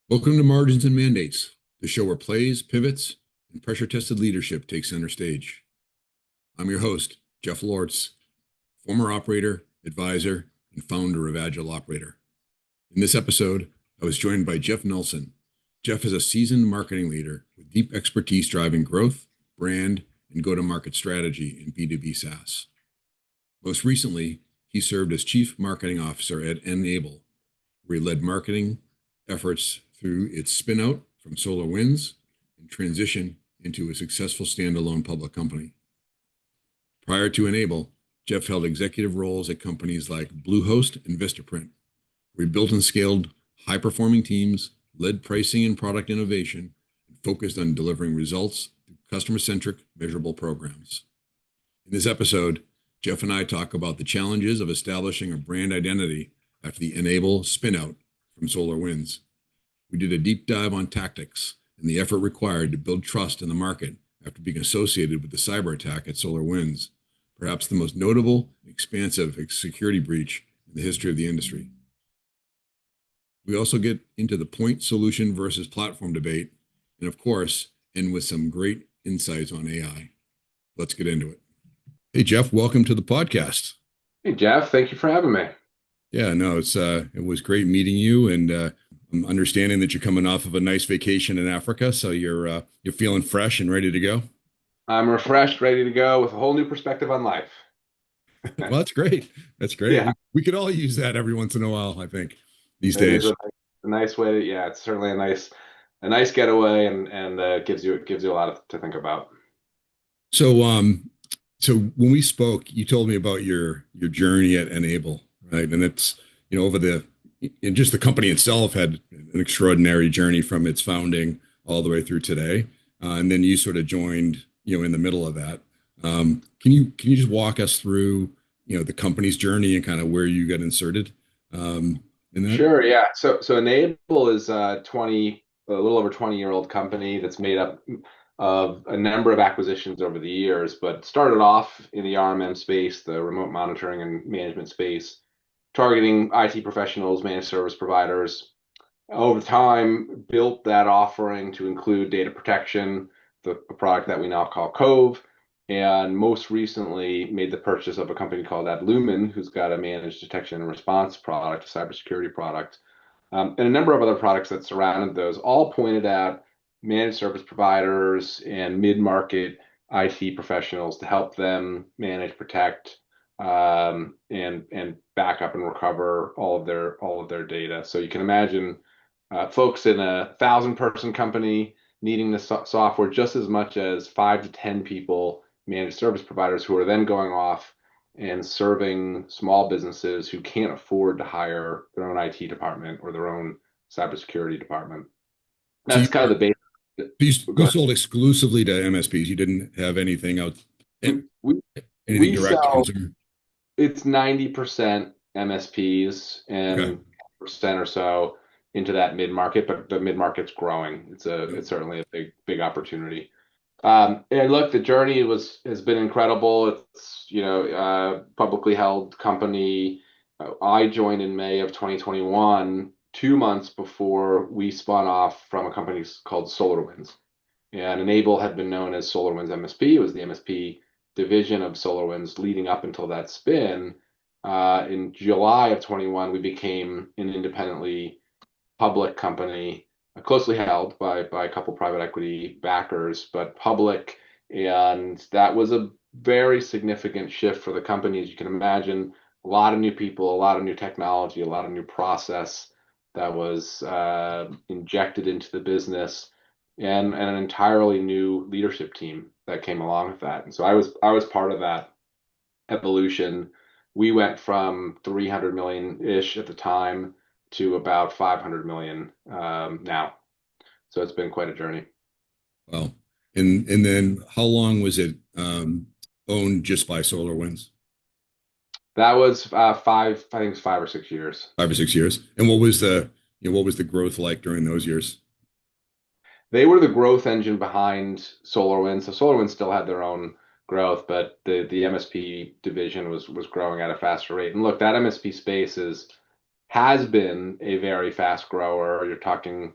Welcome to Margins and Mandates, the show where plays, pivots, and pressure-tested leadership take center stage. I'm your host, Jeff Lortz, former operator, advisor, and founder of Agile Operator. In this episode, I was joined by Jeff Nulsen. Jeff is a seasoned marketing leader with deep expertise driving growth, brand, and go-to-market strategy in B2B SaaS. Most recently, he served as Chief Marketing Officer at Enable, where he led marketing efforts through its spin-out from SolarWinds and transition into a successful standalone public company. Prior to Enable, Jeff held executive roles at companies like Bluehost and Vistaprint, where he built and scaled high-performing teams, led pricing and product innovation, and focused on delivering results through customer-centric, measurable programs. In this episode, Jeff and I talk about the challenges of establishing a brand identity after the Enable spin-out from SolarWinds. We did a deep dive on tactics and the effort required to build trust in the market after being associated with the cyber attack at SolarWinds, perhaps the most notable and expansive security breach in the history of the industry. We also get into the point solution versus platform debate, and of course, end with some great insights on AI. Let's get into it. Hey, Jeff, welcome to the podcast. Hey, Jeff, thank you for having me. Yeah, no, it was great meeting you, and I'm understanding that you're coming off of a nice vacation in Africa, so you're feeling fresh and ready to go. I'm refreshed, ready to go with a whole new perspective on life. Well, that's great. That's great. Yeah, We could all use that every once in a while, I think, these it is days. a nice way to, yeah, it's certainly a nice getaway and gives you a lot to think about. So, so when we spoke, you told me about your journey at Enable, right? And it's over and just the company itself had an extraordinary journey from its founding all the way through today, and then you sort of joined, in the middle of that. Can you just walk us through, the company's journey and kind of where you got inserted, in that? Sure, yeah. So Enable is a little over 20-year-old company that's made up of a number of acquisitions over the years, but started off in the RMM space, the remote monitoring and management space, targeting IT professionals, managed service providers. Over time, built that offering to include data protection, the product that we now call Cove, and most recently made the purchase of a company called Adlumin, who's got a managed detection and response product, a cybersecurity product, and a number of other products that surrounded those, all pointed at managed service providers and mid-market IT professionals to help them manage, protect, and back up and recover all of their data. So you can imagine folks in 1,000-person company needing the software just as much as 5 to 10 people, managed service providers who are then going off and serving small businesses who can't afford to hire their own IT department or their own cybersecurity department. So That's kind of the base. Go you ahead. sold exclusively to MSPs. You didn't have anything out, We anything we direct to sell consumer. it's 90% MSPs Okay. and percent or so into that mid market, but the mid market's growing. Yep. It's certainly a big opportunity. And look, the journey has been incredible. It's publicly held company. I joined in May of 2021, 2 months before we spun off from a company called SolarWinds. And Enable had been known as SolarWinds MSP. It was the MSP division of SolarWinds leading up until that spin. In July of 21, we became an independently public company, closely held by a couple private equity backers, but public. And that was a very significant shift for the company. As you can imagine, a lot of new people, a lot of new technology, a lot of new process that was injected into the business, and an entirely new leadership team that came along with that. And so I was part of that evolution. We went from 300 million ish at the time to about 500 million now. So it's been quite a journey. Well, and then how long was it owned just by SolarWinds? That was I think it's 5 or 6 years. 5 or 6 years. And what was the growth like during those years? They were the growth engine behind SolarWinds. So SolarWinds still had their own growth, but the MSP division was growing at a faster rate. And look, that MSP space has been a very fast grower. You're talking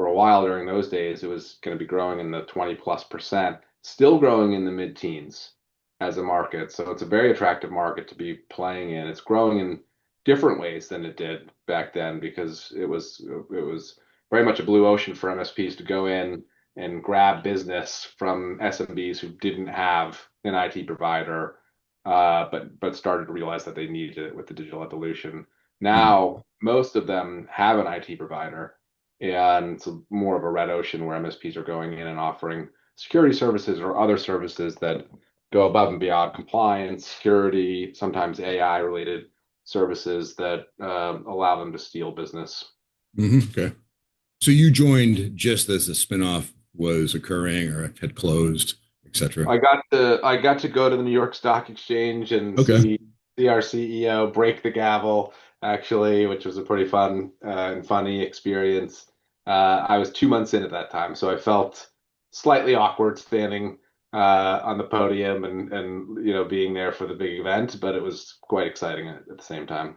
for a while during those days, it was going to be growing in the 20+%, still growing in the mid-teens as a market. So it's a very attractive market to be playing in. It's growing in different ways than it did back then because it was very much a blue ocean for MSPs to go in and grab business from SMBs who didn't have an IT provider, but started to realize that they needed it with the digital evolution. Mm. Now, most of them have an IT provider, and it's more of a red ocean where MSPs are going in and offering security services or other services that go above and beyond compliance, security, sometimes AI related services that allow them to steal business. Okay. So you joined just as the spinoff was occurring or had closed, etc. I got to go to the New York Stock Exchange and Okay. see our CEO break the gavel, actually, which was a pretty fun and funny experience. I was 2 months in at that time, so I felt slightly awkward standing on the podium and being there for the big event, but it was quite exciting at the same time.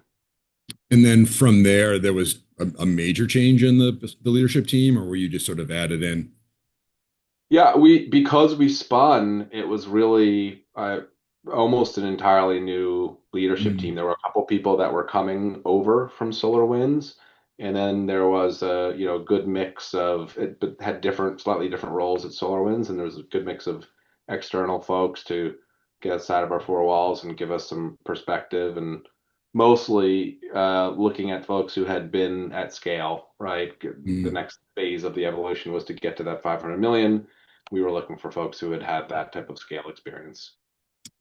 And then from there, there was a major change in the leadership team, or were you just sort of added in? Yeah, because we spun, it was really almost an entirely new leadership team. Mm. There were a couple people that were coming over from SolarWinds, and then there was a good mix of it, but had slightly different roles at SolarWinds, and there was a good mix of external folks to get outside of our four walls and give us some perspective, and mostly looking at folks who had been at scale, right? The Mm. next phase of the evolution was to get to that 500 million. We were looking for folks who had had that type of scale experience.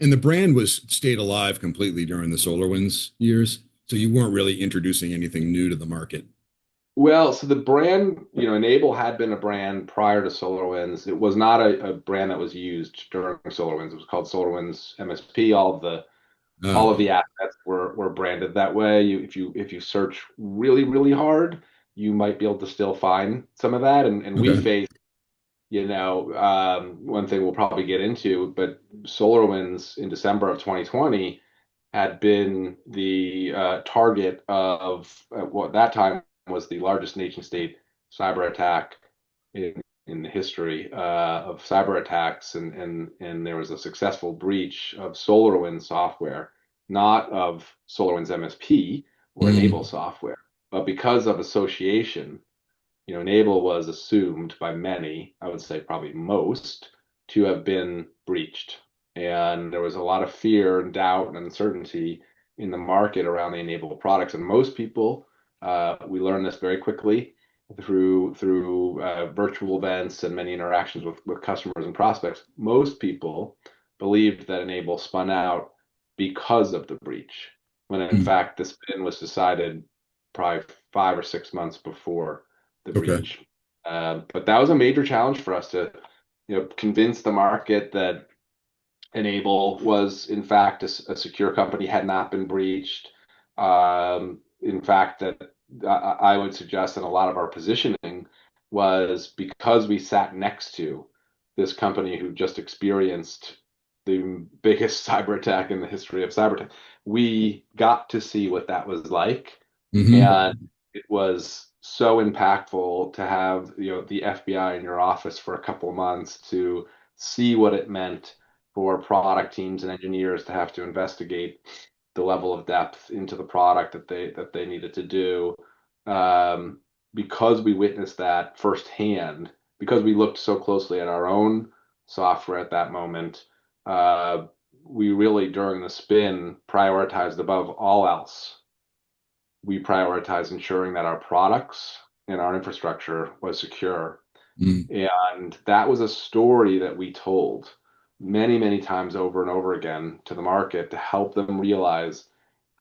And the brand was stayed alive completely during the SolarWinds years. So you weren't really introducing anything new to the market. Well, so the brand, Enable had been a brand prior to SolarWinds. It was not a brand that was used during SolarWinds. It was called SolarWinds MSP. All of Oh, the assets were branded that way. If you search really, really hard, you might be able to still find some of that. And we okay. faced, one thing we'll probably get into, but SolarWinds in December of 2020 had been the target of what that time was the largest nation state cyber attack in the history of cyber attacks, and there was a successful breach of SolarWinds software, not of SolarWinds MSP or Enable Mm. software, but because of association, Enable was assumed by many, I would say probably most, to have been breached. And there was a lot of fear and doubt and uncertainty in the market around the Enable products. And most people, we learned this very quickly through virtual events and many interactions with customers and prospects. Most people believed that Enable spun out because of the breach, when in Mm. fact the spin was decided probably 5 or 6 months before the Okay. breach. But that was a major challenge for us to, convince the market that Enable was in fact a secure company, had not been breached. In fact, that I would suggest that a lot of our positioning was because we sat next to this company who just experienced the biggest cyber attack in the history of cyber attack. We got to see what that was like, Hmm. and it was so impactful to have the FBI in your office for a couple of months to see what it meant for product teams and engineers to have to investigate the level of depth into the product that they needed to do, because we witnessed that firsthand, because we looked so closely at our own software at that moment. We really, during the spin, prioritized above all else. We prioritized ensuring that our products and our infrastructure was secure. Mm. And that was a story that we told many, many times over and over again to the market to help them realize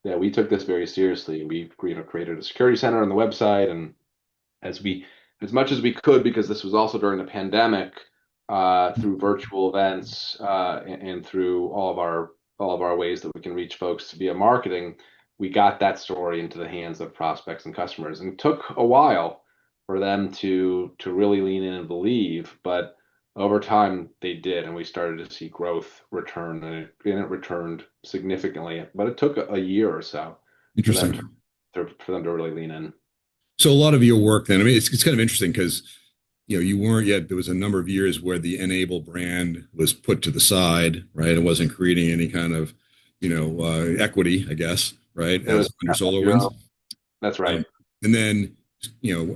that we took this very seriously. We created a security center on the website, and as much as we could, because this was also during the pandemic, through virtual events and through all of our ways that we can reach folks via marketing, we got that story into the hands of prospects and customers. And it took a while for them to really lean in and believe, but over time they did, and we started to see growth return, and it returned significantly. But it took a year or so for them Interesting. to really lean in. So a lot of your work then, I mean, it's kind of interesting because you weren't yet, there was a number of years where the Enable brand was put to the side, right? It wasn't creating any kind of, equity, I guess, right? It was As under SolarWinds. zero. That's right. Um, and then,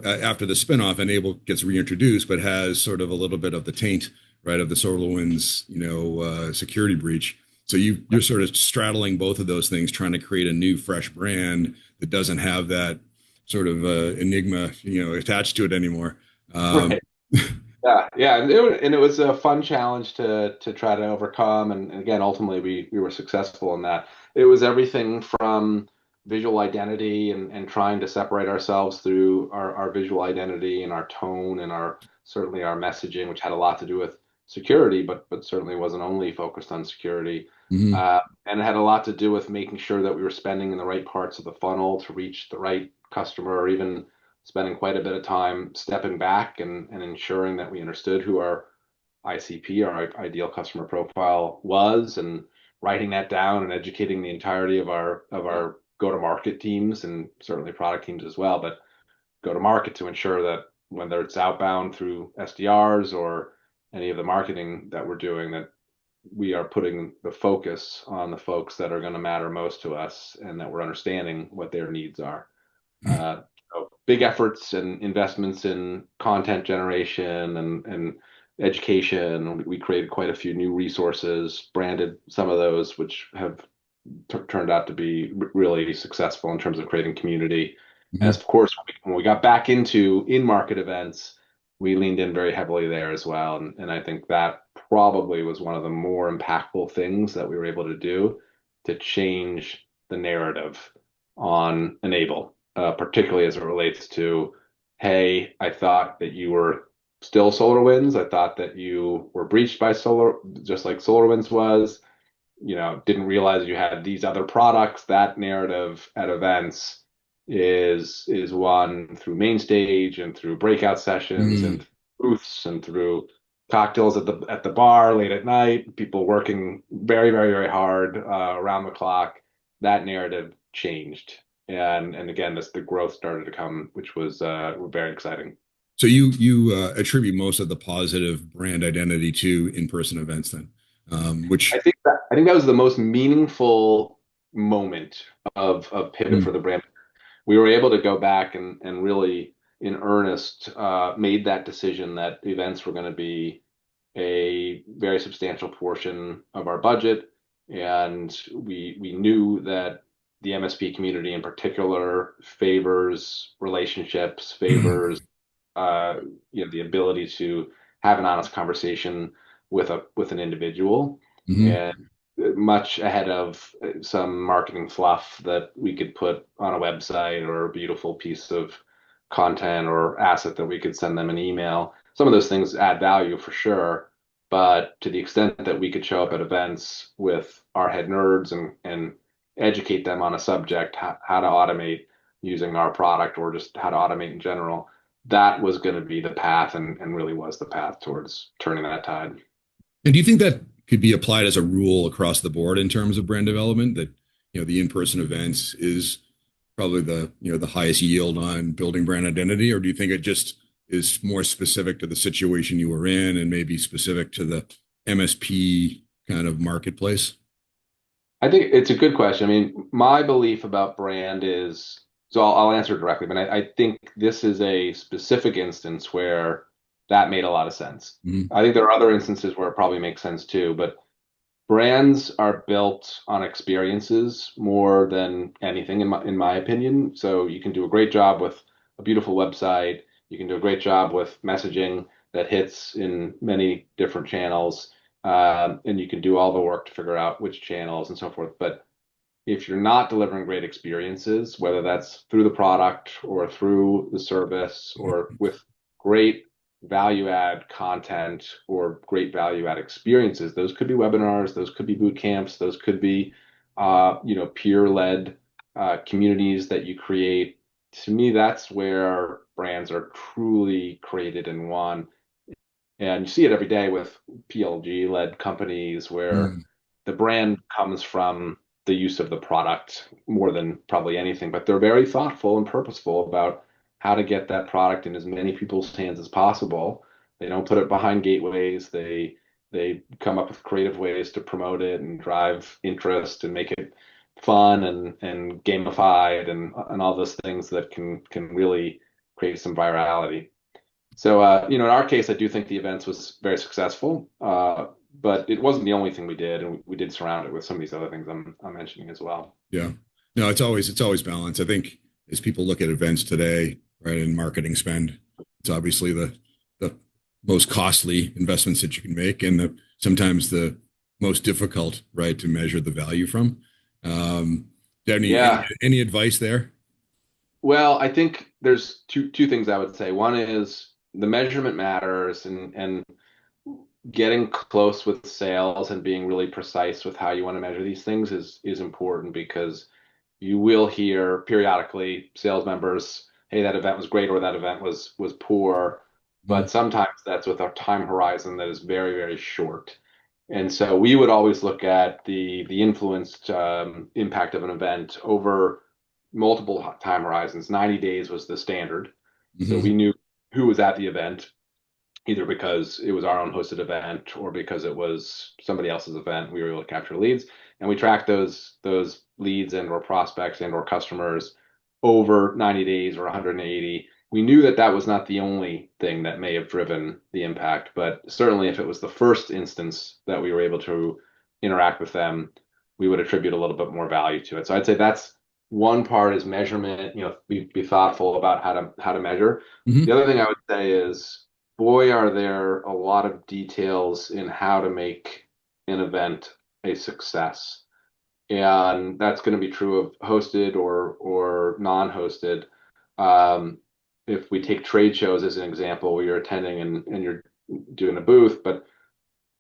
after the spinoff, Enable gets reintroduced, but has sort of a little bit of the taint, right, of the SolarWinds, security breach. So you're sort of straddling both of those things, trying to create a new, fresh brand that doesn't have that sort of enigma, attached to it anymore. Um, Right. Yeah, yeah, and it was a fun challenge to try to overcome, and again, ultimately we were successful in that. It was everything from visual identity and trying to separate ourselves through our visual identity and our tone and our certainly our messaging, which had a lot to do with security, but certainly wasn't only focused on security. mhm, And it had a lot to do with making sure that we were spending in the right parts of the funnel to reach the right customer, or even spending quite a bit of time stepping back and ensuring that we understood who our ICP, our ideal customer profile, was, and writing that down and educating the entirety of our go-to-market teams and certainly product teams as well, but go-to-market to ensure that whether it's outbound through SDRs or any of the marketing that we're doing, that we are putting the focus on the folks that are going to matter most to us and that we're understanding what their needs are. Uh, so big efforts and investments in content generation and education. We created quite a few new resources, branded some of those, which have turned out to be really successful in terms of creating community. mhm. As of course, when we got back into in-market events, we leaned in very heavily there as well. And I think that probably was one of the more impactful things that we were able to do to change the narrative on Enable, particularly as it relates to, hey, I thought that you were still SolarWinds. I thought that you were breached by Solar, just like SolarWinds was. Didn't realize you had these other products. That narrative at events is one through main stage and through breakout sessions Mm. and booths and through cocktails at the bar late at night, people working very, very, very hard around the clock. That narrative changed. And again, the growth started to come, which was very exciting. So you attribute most of the positive brand identity to in-person events then, which I think that was the most meaningful moment of pivot mm, for the brand. We were able to go back and really in earnest made that decision that events were going to be a very substantial portion of our budget, and we knew that the MSP community in particular favors relationships, favors uh, the ability to have an honest conversation with an individual, mhm, and much ahead of some marketing fluff that we could put on a website or a beautiful piece of content or asset that we could send them an email. Some of those things add value for sure, but to the extent that we could show up at events with our head nerds and educate them on a subject, how to automate using our product or just how to automate in general, that was going to be the path and really was the path towards turning that tide. And do you think that could be applied as a rule across the board in terms of brand development, that the in-person events is probably the highest yield on building brand identity, or do you think it just is more specific to the situation you were in and maybe specific to the MSP kind of marketplace? I think it's a good question. I mean, my belief about brand is, so I'll answer directly, but I think this is a specific instance where that made a lot of sense. Mhm. I think there are other instances where it probably makes sense too, but brands are built on experiences more than anything, in my opinion. So you can do a great job with a beautiful website. You can do a great job with messaging that hits in many different channels, and you can do all the work to figure out which channels and so forth. But if you're not delivering great experiences, whether that's through the product or through the service or with great value add content or great value add experiences, those could be webinars, those could be boot camps, those could be peer led communities that you create. To me, that's where brands are truly created and won. And you see it every day with PLG led companies where Mm. the brand comes from the use of the product more than probably anything, but they're very thoughtful and purposeful about how to get that product in as many people's hands as possible. They don't put it behind gateways. They come up with creative ways to promote it and drive interest and make it fun and gamified and all those things that can really create some virality. So, in our case, I do think the events was very successful, but it wasn't the only thing we did, and we did surround it with some of these other things I'm mentioning as well. Yeah. No, it's always balance. I think as people look at events today, right, and marketing spend, it's obviously the most costly investments that you can make, and sometimes the most difficult, right, to measure the value from. Do you have Yeah. any advice there? Well, I think there's two things I would say. One is the measurement matters, and getting close with sales and being really precise with how you want to measure these things is important because you will hear periodically sales members, hey, that event was great or that event was poor. Mhm. But sometimes that's with a time horizon that is very, very short. And so we would always look at the influenced impact of an event over multiple time horizons. 90 days was the standard. So we Mhm. knew who was at the event, either because it was our own hosted event or because it was somebody else's event. We were able to capture leads, and we tracked those leads and or prospects and or customers over 90 days or 180. We knew that that was not the only thing that may have driven the impact, but certainly if it was the first instance that we were able to interact with them, we would attribute a little bit more value to it. So I'd say that's one part is measurement, be thoughtful about how to measure. The Mhm. other thing I would say is, boy, are there a lot of details in how to make an event a success. And that's going to be true of hosted or non-hosted. Um, if we take trade shows as an example, where you're attending and you're doing a booth, but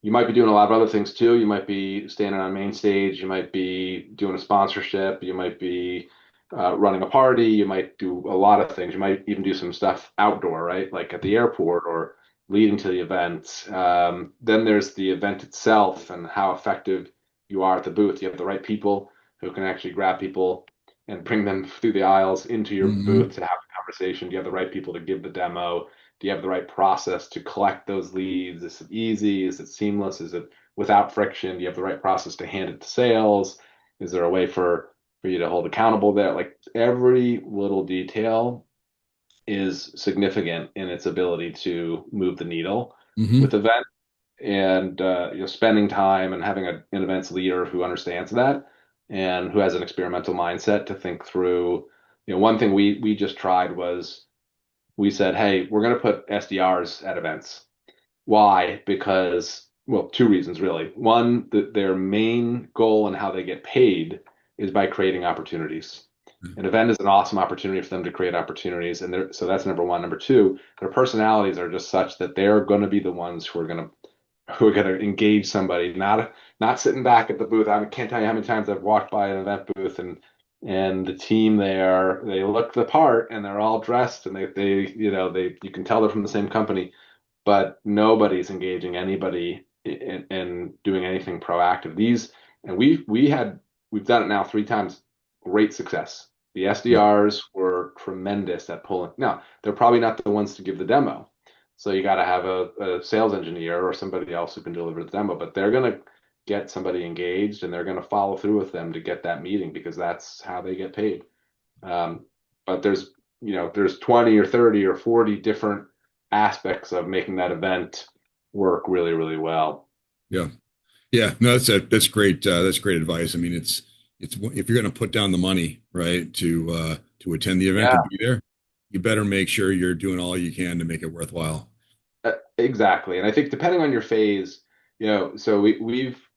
you might be doing a lot of other things too. You might be standing on main stage. You might be doing a sponsorship. You might be running a party. You might do a lot of things. You might even do some stuff outdoor, right? Like at the airport or leading to the event. Then there's the event itself and how effective you are at the booth. You have the right people who can actually grab people and bring them through the aisles into your booth Mhm. to have a conversation. Do you have the right people to give the demo? Do you have the right process to collect those leads? Is it easy? Is it seamless? Is it without friction? Do you have the right process to hand it to sales? Is there a way for you to hold accountable there? Like every little detail is significant in its ability to move the needle with Mhm. event and spending time and having an events leader who understands that and who has an experimental mindset to think through. One thing we just tried was we said, hey, we're going to put SDRs at events. Why? Because, well, two reasons really. One, that their main goal and how they get paid is by creating opportunities. An event is an awesome opportunity for them to create opportunities, and so that's number one. Number two, their personalities are just such that they're going to be the ones who are going to engage somebody, not sitting back at the booth. I can't tell you how many times I've walked by an event booth and the team there, they look the part and they're all dressed and they you can tell they're from the same company, but nobody's engaging anybody in doing anything proactive. And we've done it now 3 times, great success. The Yeah. SDRs were tremendous at pulling. Now, they're probably not the ones to give the demo. So you got to have a sales engineer or somebody else who can deliver the demo, but they're going to get somebody engaged and they're going to follow through with them to get that meeting because that's how they get paid. Um, but there's 20 or 30 or 40 different aspects of making that event work really, really well. Yeah. Yeah. No, that's great. That's great advice. I mean, it's if you're going to put down the money, right, to attend the event Yeah, and be there, you better make sure you're doing all you can to make it worthwhile. exactly. And I think depending on your phase, so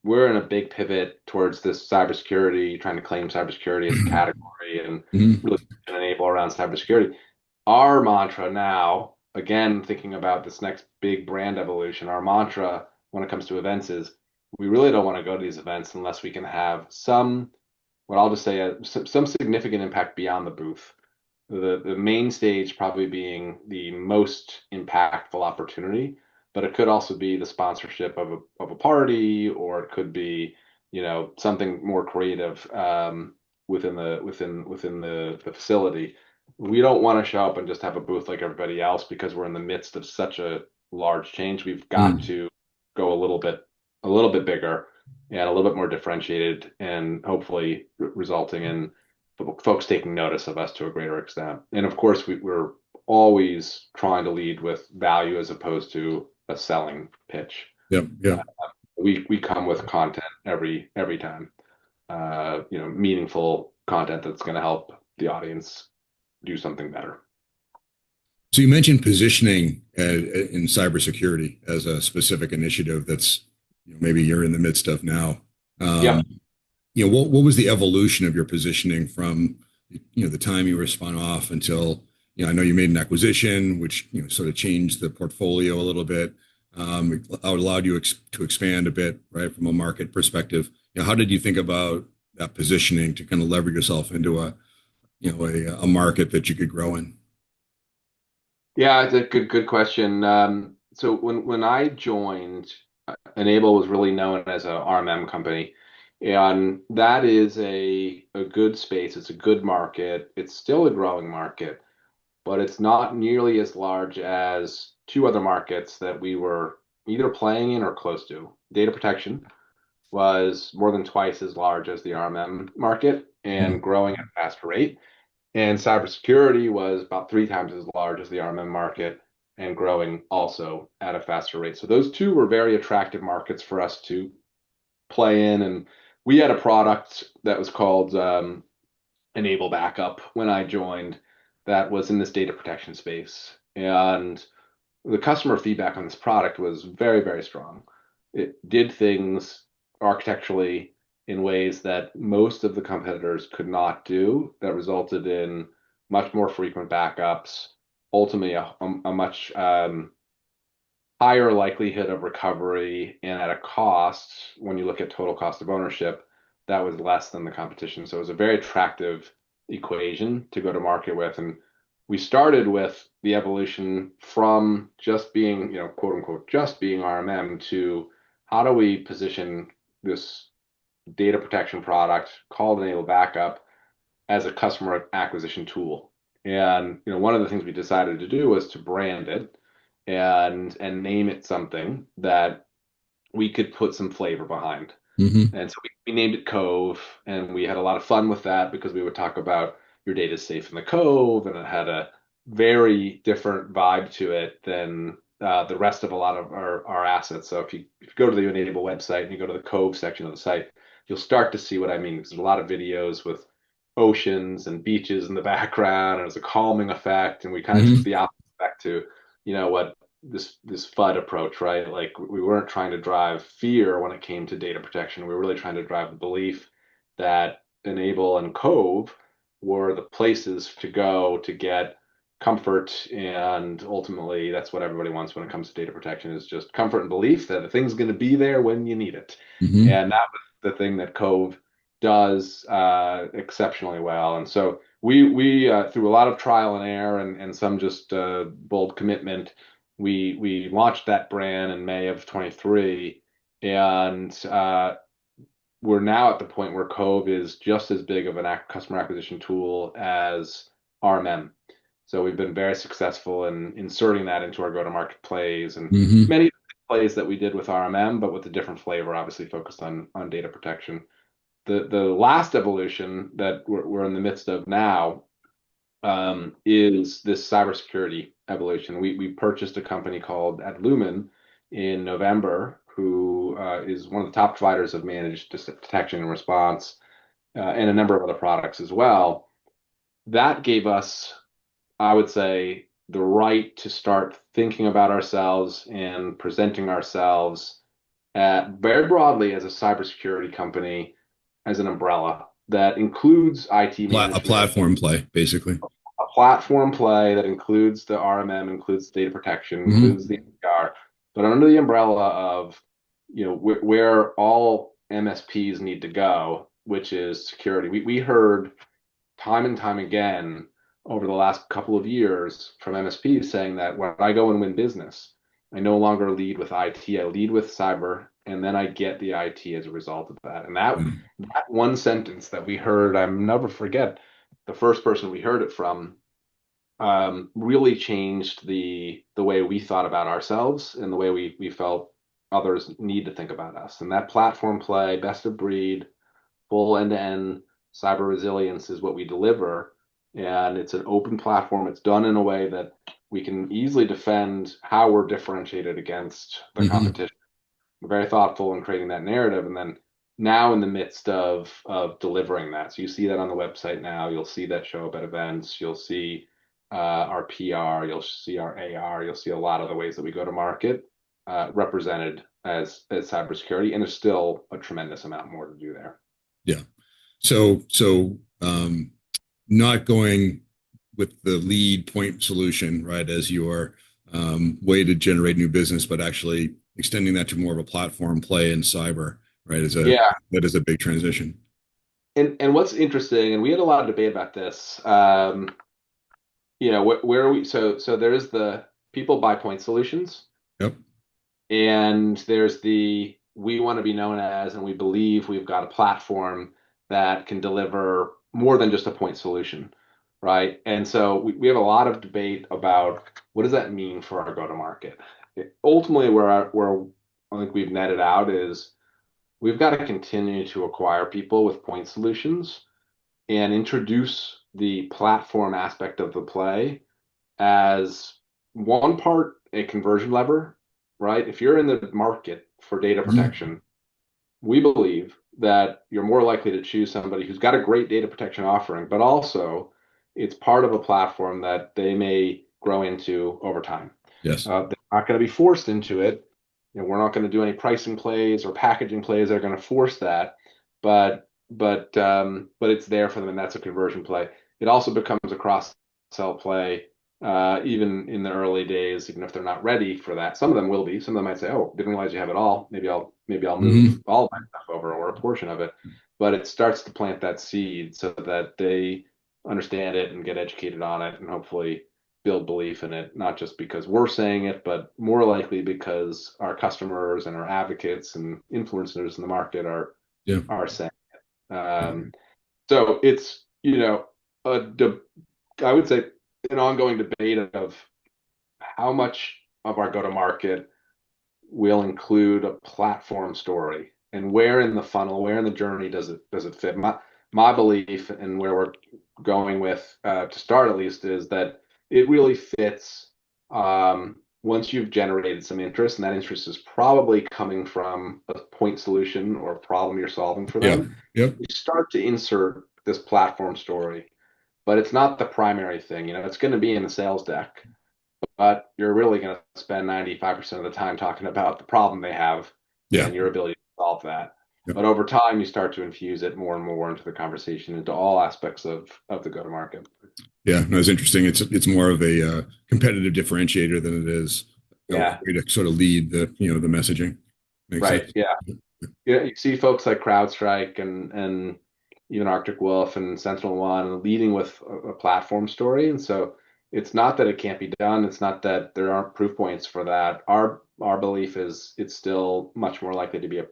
we're in a big pivot towards this cybersecurity, trying to claim cybersecurity as a category and Mhm. really enable around cybersecurity. Our mantra now, again, thinking about this next big brand evolution, our mantra when it comes to events is we really don't want to go to these events unless we can have what I'll just say, some significant impact beyond the booth. The main stage probably being the most impactful opportunity, but it could also be the sponsorship of a party, or it could be, something more creative within the facility. we don't want to show up and just have a booth like everybody else because we're in the midst of such a large change. We've got Mm. to go a little bit bigger and a little bit more differentiated, and hopefully resulting in folks taking notice of us to a greater extent. And of course, we're always trying to lead with value as opposed to a selling pitch. Yep. Uh, Yep. we come with content every time, meaningful content that's going to help the audience do something better. So you mentioned positioning in cybersecurity as a specific initiative that's, maybe you're in the midst of now. Yeah. Um, what was the evolution of your positioning from, the time you were spun off until, I know you made an acquisition, which, sort of changed the portfolio a little bit. It allowed you to expand a bit, right, from a market perspective. How did you think about that positioning to kind of leverage yourself into a market that you could grow in? Yeah, it's a good question. So when I joined, Enable was really known as a RMM company, and that is a good space. It's a good market. It's still a growing market, but it's not nearly as large as two other markets that we were either playing in or close to. Data protection was more than twice as large as the RMM market and growing at a faster rate. And cybersecurity was about three times as large as the RMM market and growing also at a faster rate. So those two were very attractive markets for us to play in. And we had a product that was called Enable Backup when I joined that was in this data protection space. And the customer feedback on this product was very, very strong. It did things architecturally in ways that most of the competitors could not do, that resulted in much more frequent backups, ultimately a much higher likelihood of recovery, and at a cost, when you look at total cost of ownership, that was less than the competition. So it was a very attractive equation to go to market with. And we started with the evolution from just being, quote unquote, just being RMM to how do we position this data protection product called Enable Backup as a customer acquisition tool. And one of the things we decided to do was to brand it and name it something that we could put some flavor behind. Mm-hmm. And so we named it Cove, and we had a lot of fun with that because we would talk about your data is safe in the Cove, and it had a very different vibe to it than the rest of a lot of our assets. So if you go to the Enable website and you go to the Cove section of the site, you'll start to see what I mean. Because there's a lot of videos with oceans and beaches in the background, and there's a calming effect, and we kind of took Mm-hmm. the opposite back to, what this FUD approach, right? Like we weren't trying to drive fear when it came to data protection. We were really trying to drive the belief that Enable and Cove were the places to go to get comfort, and ultimately that's what everybody wants when it comes to data protection, is just comfort and belief that the thing's going to be there when you need it. Mm-hmm. And that was the thing that Cove does exceptionally well. And so we through a lot of trial and error and some just bold commitment, we launched that brand in May of 23, and we're now at the point where Cove is just as big of an customer acquisition tool as RMM. So we've been very successful in inserting that into our go-to-market plays, and Mm-hmm. many plays that we did with RMM, but with a different flavor, obviously focused on data protection. The last evolution that we're in the midst of now is this cybersecurity evolution. We purchased a company called Adlumin in November, who is one of the top providers of managed detection and response, and a number of other products as well. That gave us, I would say, the right to start thinking about ourselves and presenting ourselves very broadly as a cybersecurity company, as an umbrella that includes IT A management, platform play, basically. a platform play that includes the RMM, includes data protection, includes Mm-hmm. the NDR, but under the umbrella of, where all MSPs need to go, which is security. We heard time and time again over the last couple of years from MSPs saying that when I go and win business, I no longer lead with IT, I lead with cyber, and then I get the IT as a result of that. And that one sentence that we heard, I never forget the first person we heard it from, really changed the way we thought about ourselves and the way we felt others need to think about us. And that platform play, best of breed, full end-to-end cyber resilience is what we deliver. And it's an open platform. It's done in a way that we can easily defend how we're differentiated against the Hmm. competition. We're very thoughtful in creating that narrative, and then now in the midst of delivering that. So you see that on the website now. You'll see that show up at events. You'll see our PR. You'll see our AR. You'll see a lot of the ways that we go to market represented as cybersecurity, and there's still a tremendous amount more to do there. Yeah. So not going with the lead point solution, right, as your way to generate new business, but actually extending that to more of a platform play in cyber, right, Yeah, that is a big transition. and what's interesting, and we had a lot of debate about this. Where are we? So there is the people buy point solutions, Yep. and there's the we want to be known as, and we believe we've got a platform that can deliver more than just a point solution, right? And so we have a lot of debate about what does that mean for our go-to-market. Ultimately, where I think we've netted out is we've got to continue to acquire people with point solutions and introduce the platform aspect of the play as one part a conversion lever, right? If you're in the market for data Mhm. protection, we believe that you're more likely to choose somebody who's got a great data protection offering, but also it's part of a platform that they may grow into over time. Yes. They're not going to be forced into it. We're not going to do any pricing plays or packaging plays that are going to force that, but it's there for them, and that's a conversion play. It also becomes a cross sell play, even in the early days, even if they're not ready for that. Some of them will be. Some of them might say, "Oh, didn't realize you have it all. Maybe I'll move Hmm. all of my stuff over or a portion of it." But it starts to plant that seed so that they understand it and get educated on it, and hopefully build belief in it, not just because we're saying it, but more likely because our customers and our advocates and influencers in the market Yeah. are saying. So it's I would say an ongoing debate of how much of our go to market will include a platform story and where in the funnel, where in the journey does it fit. My belief and where we're going with to start at least is that it really fits once you've generated some interest, and that interest is probably coming from a point solution or a problem you're solving for Yeah. them. Yep. You start to insert this platform story, but it's not the primary thing. It's going to be in the sales deck, but you're really going to spend 95% of the time talking about the problem they have Yeah. and your ability to solve that. Yep. But over time, you start to infuse it more and more into the conversation, into all aspects of the go-to-market. Yeah. No, it's interesting. It's more of a competitive differentiator than it is a Yeah, way to sort of lead the messaging. Makes right. sense. Yeah. You see folks like CrowdStrike and even Arctic Wolf and SentinelOne leading with a platform story. And so it's not that it can't be done. It's not that there aren't proof points for that. Our belief is it's still much more likely to be a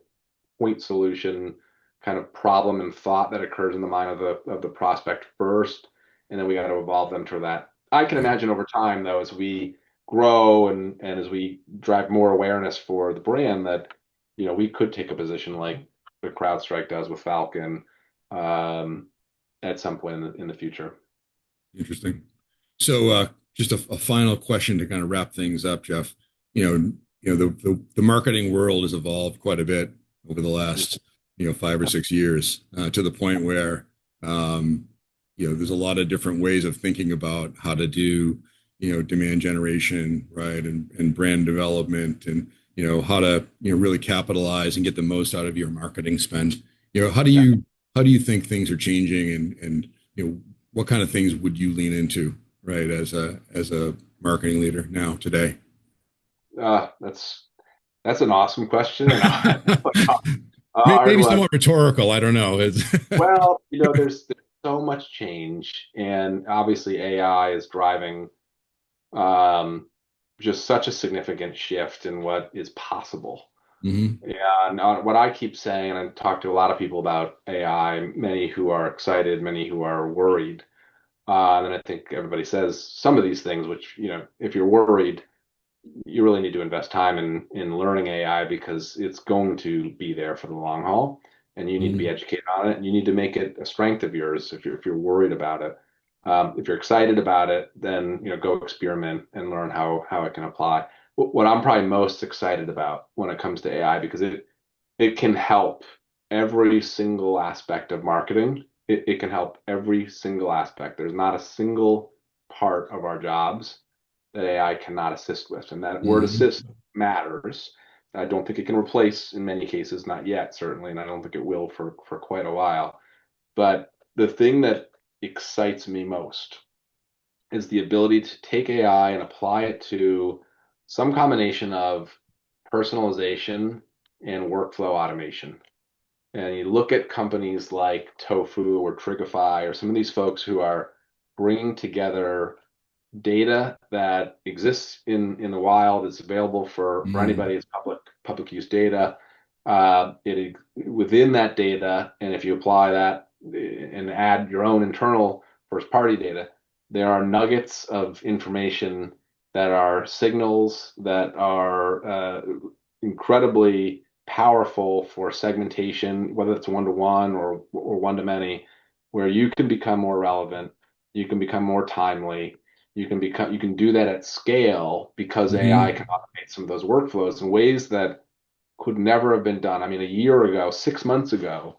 point solution kind of problem and thought that occurs in the mind of the prospect first, and then we got to evolve them to that. I can Yeah. imagine over time, though, as we grow and as we drive more awareness for the brand, that we could take a position like the CrowdStrike does with Falcon um, at some point in the future. Interesting. So, just a final question to kind of wrap things up, Jeff. The marketing world has evolved quite a bit over the last 5 or 6 years, to the point where there's a lot of different ways of thinking about how to do demand generation, right, and brand development, and how to really capitalize and get the most out of your marketing spend. Yeah. How do you think things are changing, and what kind of things would you lean into, right, as a marketing leader now today? That's an awesome question and a hard Maybe one. somewhat rhetorical. I don't know. Well, there's so much change, and obviously AI is driving um, just such a significant shift in what is possible. Hmm. Yeah, and what I keep saying, and I talk to a lot of people about AI, many who are excited, many who are worried. then I think everybody says some of these things, which, if you're worried, you really need to invest time in learning AI because it's going to be there for the long haul, and you need to be Mhm. educated on it, and you need to make it a strength of yours if you're worried about it. If you're excited about it, then go experiment and learn how it can apply. What I'm probably most excited about when it comes to AI, because it can help every single aspect of marketing. It can help every single aspect. There's not a single part of our jobs that AI cannot assist with. And that word Mhm. assist matters. I don't think it can replace in many cases, not yet, certainly, and I don't think it will for quite a while. But the thing that excites me most is the ability to take AI and apply it to some combination of personalization and workflow automation. And you look at companies like Tofu or Trigify or some of these folks who are bringing together data that exists in the wild. It's available for Mhm. anybody. It's public use data. It within that data, and if you apply that and add your own internal first party data, there are nuggets of information that are signals that are incredibly powerful for segmentation, whether it's one to one or one to many, where you can become more relevant, you can become more timely, you can do that at scale because AI Mhm. can automate some of those workflows in ways that could never have been done. I mean, a year ago, 6 months ago,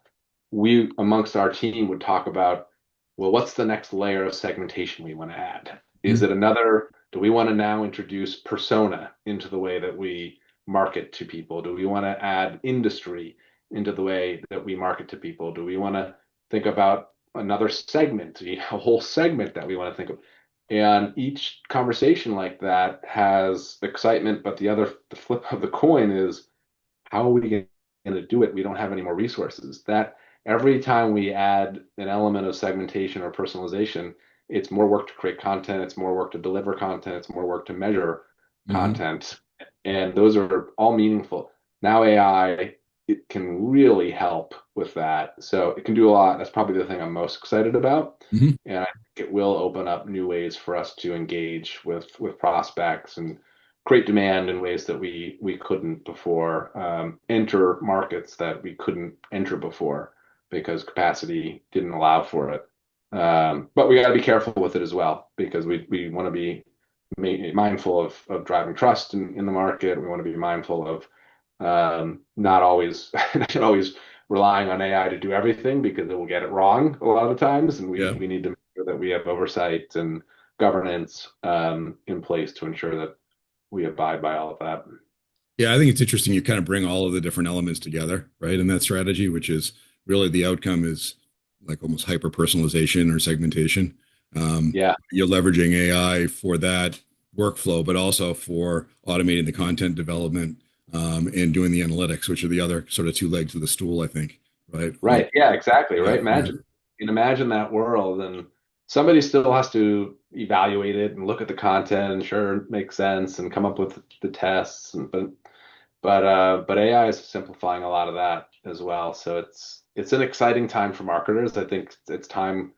we amongst our team would talk about, well, what's the next layer of segmentation we want to add? Is it another, do we want to now introduce persona into the way that we market to people? Do we want to add industry into the way that we market to people? Do we want to think about another segment, a whole segment that we want to think of? And each conversation like that has excitement, but the flip of the coin is, how are we going to do it? We don't have any more resources. That every time we add an element of segmentation or personalization, it's more work to create content, it's more work to deliver content, it's more work to measure Mhm. content. And those are all meaningful. Now AI, it can really help with that. So it can do a lot. That's probably the thing I'm most excited about. Mhm. And I think it will open up new ways for us to engage with prospects and create demand in ways that we couldn't before, enter markets that we couldn't enter before because capacity didn't allow for it. But we got to be careful with it as well because we want to be mindful of driving trust in the market. We want to be mindful of not always not always relying on AI to do everything because it will get it wrong a lot of the times, and Yeah. we need to make sure that we have oversight and governance in place to ensure that we abide by all of that. Yeah, I think it's interesting. You kind of bring all of the different elements together, right? In that strategy, which is really the outcome is like almost hyper personalization or segmentation. Yeah, You're leveraging AI for that workflow, but also for automating the content development and doing the analytics, which are the other sort of two legs of the stool, I think, right? right. Yeah, exactly. Yeah, Right. yeah, Imagine that world, and somebody still has to evaluate it and look at the content and sure it makes sense and come up with the tests. But AI is simplifying a lot of that as well. So it's an exciting time for marketers. I think it's time,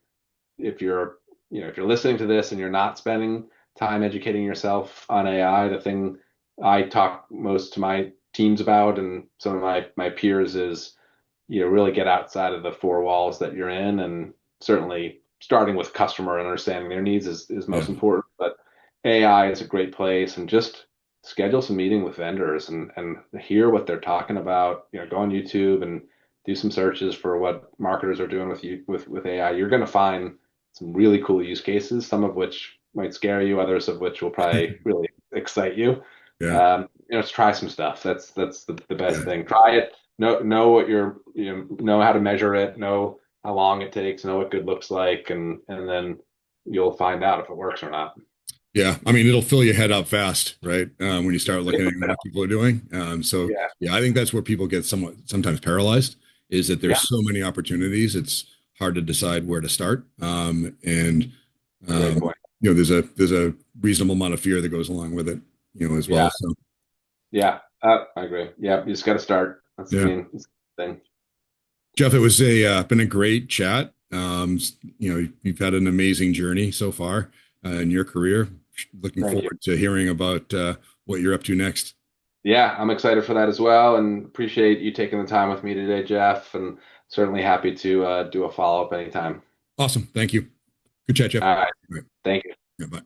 if you're if you're listening to this and you're not spending time educating yourself on AI, the thing I talk most to my teams about and some of my peers is, really get outside of the four walls that you're in, and certainly starting with customer and understanding their needs is yeah, most important. But AI is a great place, and just schedule some meeting with vendors and hear what they're talking about. Go on YouTube and do some searches for what marketers are doing with AI. You're going to find some really cool use cases, some of which might scare you, others of which will probably really excite you. yeah, Just try some stuff. That's the best yeah. thing. Try it, know what you're know how to measure it, know how long it takes, know what good looks like, and then you'll find out if it works or not. Yeah, I mean, it'll fill your head up fast, right? When you start looking at Yeah, what people are doing. So yeah, yeah, I think that's where people get somewhat sometimes paralyzed is that yeah. there's so many opportunities. It's hard to decide where to start. And Great um, point. there's a reasonable amount of fear that goes along with it, as well. Yeah, So yeah. I agree. Yeah, you just got to start. That's the yeah, main thing. Jeff, it was been a great chat. You've had an amazing journey so far in your career. Looking Thank you. forward to hearing about what you're up to next. Yeah, I'm excited for that as well, and appreciate you taking the time with me today, Jeff, and certainly happy to do a follow-up anytime. Awesome. Thank you. Good chat, Jeff. All right. All right. Thank you. Yeah, bye.